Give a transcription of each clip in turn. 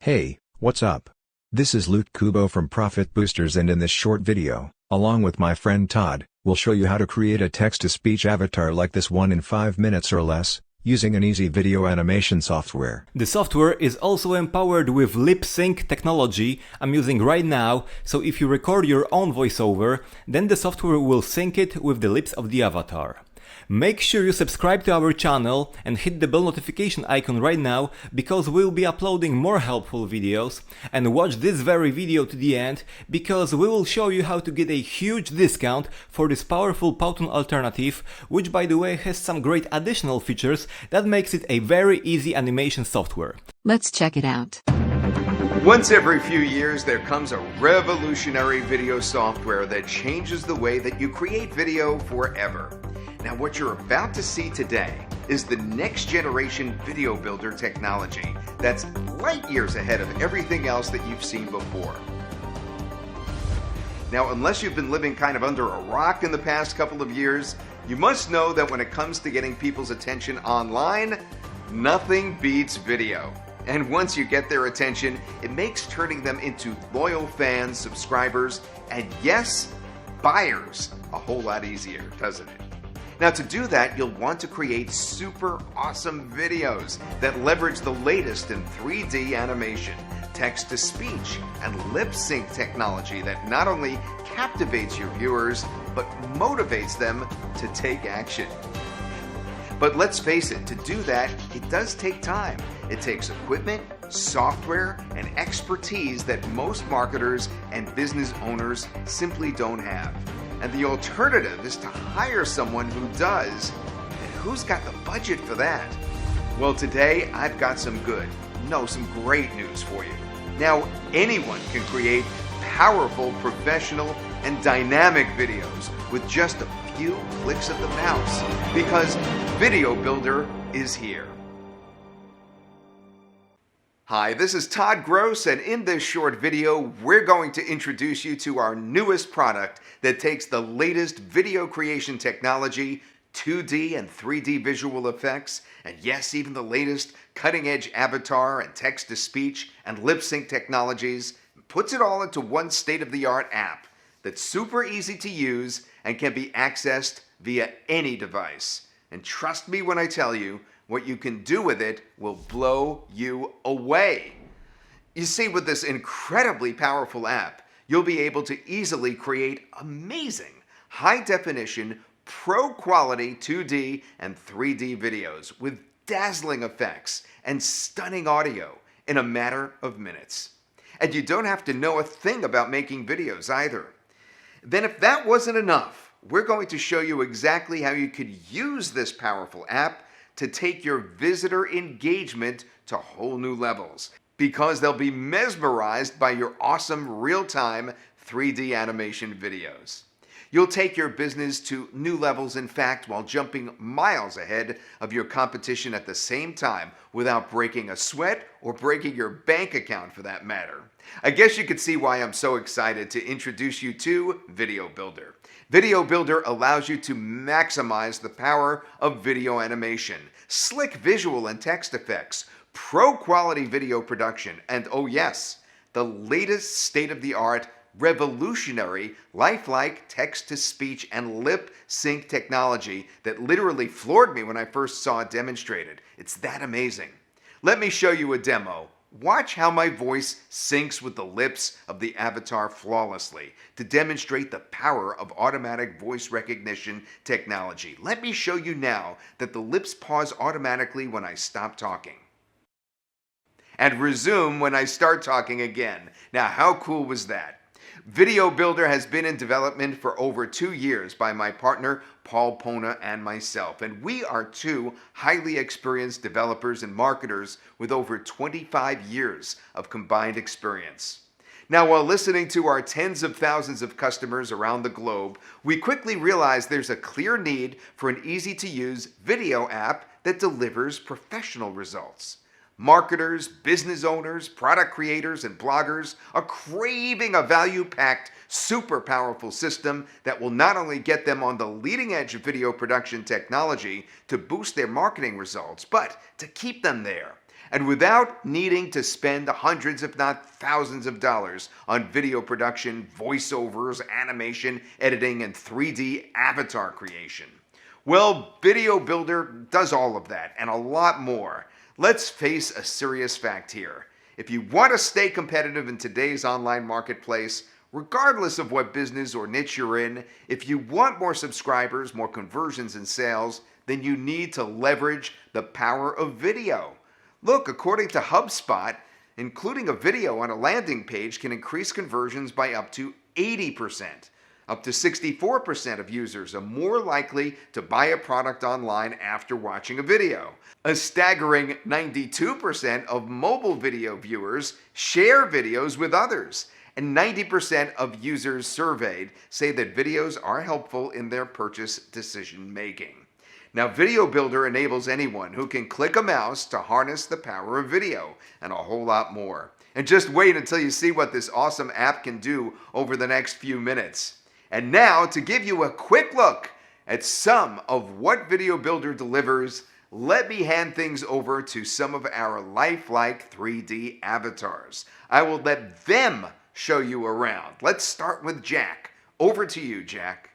Hey, what's up? This is Luke Kubo from Profit Boosters, and in this short video, along with my friend Todd, we'll show you how to create a text-to-speech avatar like this one in 5 minutes or less, using an easy video animation software. The software is also empowered with lip sync technology I'm using right now, so if you record your own voiceover, then the software will sync it with the lips of the avatar. Make sure you subscribe to our channel and hit the bell notification icon right now, because we'll be uploading more helpful videos, and watch this very video to the end, because we will show you how to get a huge discount for this powerful Powtoon alternative, which by the way has some great additional features that makes it a very easy animation software. Let's check it out. Once every few years, there comes a revolutionary video software that changes the way that you create video forever. Now, what you're about to see today is the next generation video builder technology that's light years ahead of everything else that you've seen before. Now, unless you've been living kind of under a rock in the past couple of years, you must know that when it comes to getting people's attention online, nothing beats video. And once you get their attention, it makes turning them into loyal fans, subscribers, and yes, buyers a whole lot easier, doesn't it? Now, to do that, you'll want to create super awesome videos that leverage the latest in 3D animation, text-to-speech, and lip-sync technology that not only captivates your viewers, but motivates them to take action. But let's face it, to do that, it does take time. It takes equipment, software, and expertise that most marketers and business owners simply don't have. And the alternative is to hire someone who does. And who's got the budget for that? Well, today I've got some great news for you. Now, anyone can create powerful, professional, and dynamic videos with just a few clicks of the mouse, because Video Builder is here. Hi, this is Todd Gross, and in this short video, we're going to introduce you to our newest product that takes the latest video creation technology, 2D and 3D visual effects, and yes, even the latest cutting-edge avatar and text-to-speech and lip-sync technologies, puts it all into one state-of-the-art app that's super easy to use and can be accessed via any device. And trust me when I tell you, what you can do with it will blow you away. You see, with this incredibly powerful app, you'll be able to easily create amazing, high-definition, pro-quality 2D and 3D videos with dazzling effects and stunning audio in a matter of minutes. And you don't have to know a thing about making videos either. Then if that wasn't enough, we're going to show you exactly how you could use this powerful app to take your visitor engagement to whole new levels, because they'll be mesmerized by your awesome real-time 3D animation videos. You'll take your business to new levels, in fact, while jumping miles ahead of your competition at the same time, without breaking a sweat or breaking your bank account for that matter. I guess you could see why I'm so excited to introduce you to Video Builder. Video Builder allows you to maximize the power of video animation, slick visual and text effects, pro-quality video production, and oh yes, the latest state-of-the-art, revolutionary, lifelike text-to-speech and lip-sync technology that literally floored me when I first saw it demonstrated. It's that amazing. Let me show you a demo. Watch how my voice syncs with the lips of the avatar flawlessly to demonstrate the power of automatic voice recognition technology. Let me show you now that the lips pause automatically when I stop talking and resume when I start talking again. Now, how cool was that? Video Builder has been in development for over 2 years by my partner Powtoon and myself, and we are two highly experienced developers and marketers with over 25 years of combined experience. Now, while listening to our tens of thousands of customers around the globe, we quickly realized there's a clear need for an easy-to-use video app that delivers professional results. Marketers, business owners, product creators, and bloggers are craving a value-packed, super powerful system that will not only get them on the leading edge of video production technology to boost their marketing results, but to keep them there. and without needing to spend hundreds if not thousands of dollars on video production, voiceovers, animation, editing, and 3D avatar creation. Well, Video Builder does all of that and a lot more. Let's face a serious fact here. If you want to stay competitive in today's online marketplace, regardless of what business or niche you're in, if you want more subscribers, more conversions and sales, then you need to leverage the power of video. Look, according to HubSpot, including a video on a landing page can increase conversions by up to 80%. Up to 64% of users are more likely to buy a product online after watching a video. A staggering 92% of mobile video viewers share videos with others, and 90% of users surveyed say that videos are helpful in their purchase decision making. Now, Video Builder enables anyone who can click a mouse to harness the power of video and a whole lot more. And just wait until you see what this awesome app can do over the next few minutes. And now, to give you a quick look at some of what Video Builder delivers, let me hand things over to some of our lifelike 3D avatars. I will let them show you around. Let's start with Jack. Over to you, Jack.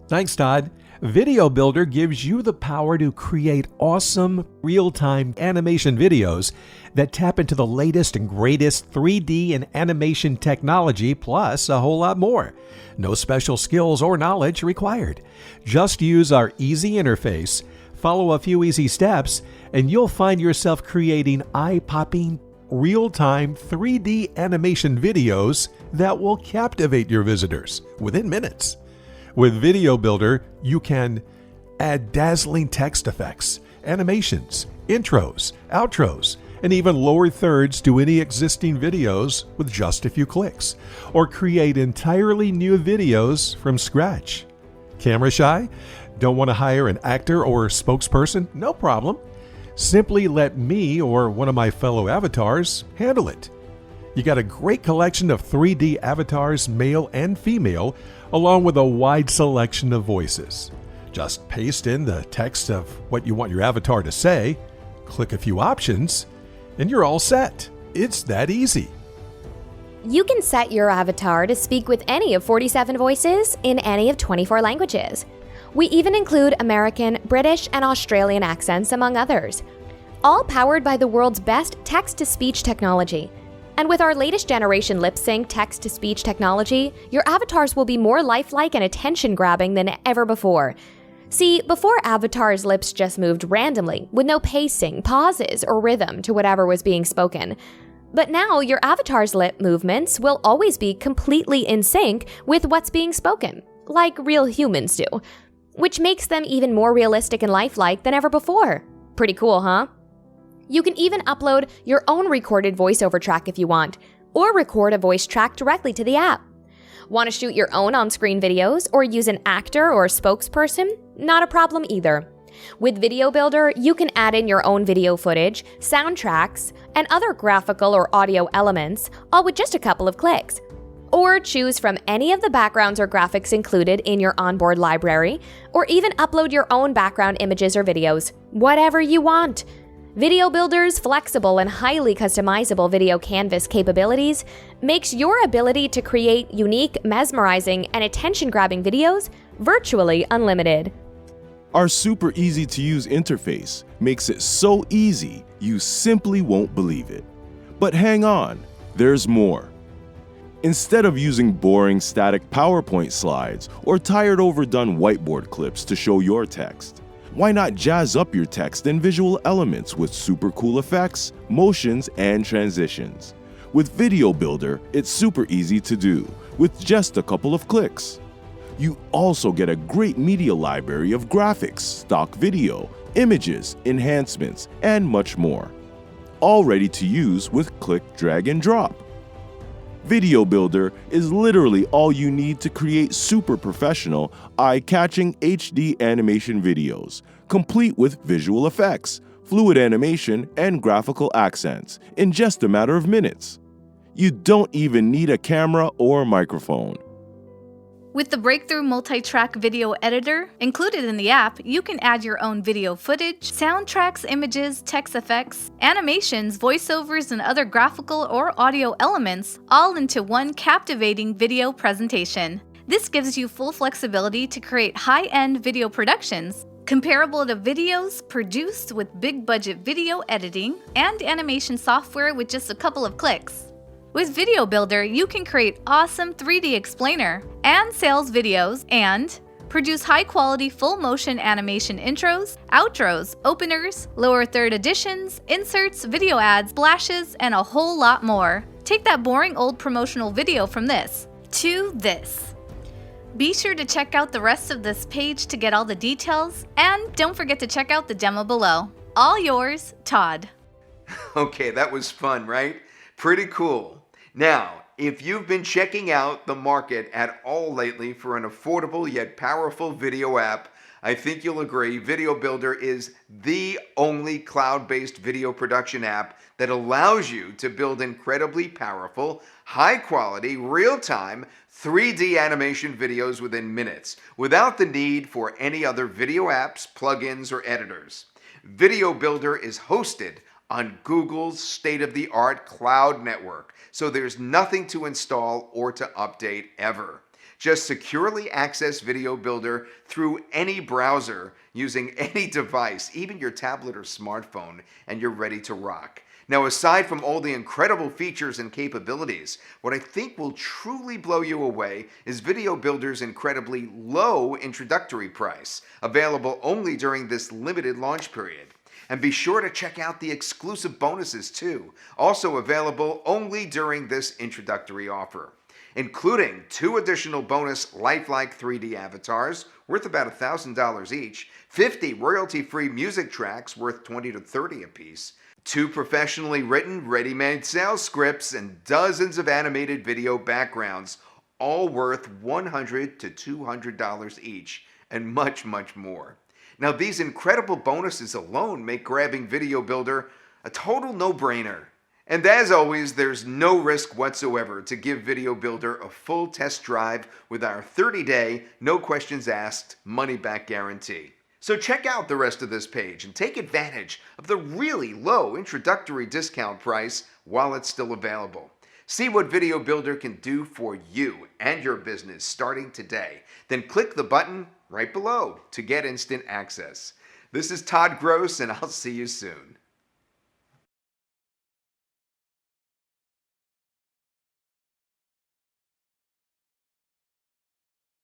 Thanks, Todd. Video Builder gives you the power to create awesome real-time animation videos that tap into the latest and greatest 3D and animation technology, plus a whole lot more. No special skills or knowledge required. Just use our easy interface, follow a few easy steps, and you'll find yourself creating eye-popping, real-time 3D animation videos that will captivate your visitors within minutes. With Video Builder, you can add dazzling text effects, animations, intros, outros, and even lower thirds to any existing videos with just a few clicks, or create entirely new videos from scratch. Camera shy? Don't want to hire an actor or spokesperson? No problem. Simply let me or one of my fellow avatars handle it. You got a great collection of 3D avatars, male and female, along with a wide selection of voices. Just paste in the text of what you want your avatar to say, click a few options, and you're all set. It's that easy. You can set your avatar to speak with any of 47 voices in any of 24 languages. We even include American, British, and Australian accents, among others. All powered by the world's best text-to-speech technology. And with our latest generation lip-sync text-to-speech technology, your avatars will be more lifelike and attention-grabbing than ever before. See, before avatars' lips just moved randomly, with no pacing, pauses, or rhythm to whatever was being spoken. But now, your avatar's lip movements will always be completely in sync with what's being spoken, like real humans do, which makes them even more realistic and lifelike than ever before. Pretty cool, huh? You can even upload your own recorded voiceover track if you want, or record a voice track directly to the app. Want to shoot your own on-screen videos or use an actor or spokesperson? Not a problem either. With Video Builder, you can add in your own video footage, soundtracks, and other graphical or audio elements, all with just a couple of clicks. Or choose from any of the backgrounds or graphics included in your onboard library, or even upload your own background images or videos. Whatever you want. Video Builder's flexible and highly customizable video canvas capabilities makes your ability to create unique, mesmerizing, and attention-grabbing videos virtually unlimited. Our super easy to use interface makes it so easy you simply won't believe it. But hang on, there's more. Instead of using boring static PowerPoint slides or tired overdone whiteboard clips to show your text, why not jazz up your text and visual elements with super cool effects, motions, and transitions? With Video Builder, it's super easy to do, with just a couple of clicks. You also get a great media library of graphics, stock video, images, enhancements, and much more. All ready to use with click, drag, and drop. Video Builder is literally all you need to create super professional, eye-catching HD animation videos, complete with visual effects, fluid animation, and graphical accents in just a matter of minutes. You don't even need a camera or microphone. With the breakthrough multi-track video editor included in the app, you can add your own video footage, soundtracks, images, text effects, animations, voiceovers, and other graphical or audio elements all into one captivating video presentation. This gives you full flexibility to create high-end video productions comparable to videos produced with big-budget video editing and animation software with just a couple of clicks. With Video Builder, you can create awesome 3D explainer and sales videos and produce high-quality full-motion animation intros, outros, openers, lower third editions, inserts, video ads, splashes, and a whole lot more. Take that boring old promotional video from this to this. Be sure to check out the rest of this page to get all the details, and don't forget to check out the demo below. All yours, Todd. Okay, that was fun, right? Pretty cool. Now, if you've been checking out the market at all lately for an affordable yet powerful video app, I think you'll agree Video Builder is the only cloud-based video production app that allows you to build incredibly powerful, high-quality, real-time 3D animation videos within minutes without the need for any other video apps, plugins, or editors. Video Builder is hosted on Google's state-of-the-art cloud network, so there's nothing to install or to update ever. Just securely access Video Builder through any browser using any device, even your tablet or smartphone, and you're ready to rock. Now, aside from all the incredible features and capabilities, what I think will truly blow you away is Video Builder's incredibly low introductory price, available only during this limited launch period. And be sure to check out the exclusive bonuses too, also available only during this introductory offer, including 2 additional bonus lifelike 3D avatars worth about $1,000 each, 50 royalty-free music tracks worth $20 to $30 apiece, 2 professionally written, ready-made sales scripts, and dozens of animated video backgrounds, all worth $100 to $200 each, and much, much more. Now, these incredible bonuses alone make grabbing Video Builder a total no-brainer. And as always, there's no risk whatsoever to give Video Builder a full test drive with our 30-day, no questions asked, money-back guarantee. So check out the rest of this page and take advantage of the really low introductory discount price while it's still available. See what Video Builder can do for you and your business starting today. Then click the button right below to get instant access. This is Todd Gross, and I'll see you soon.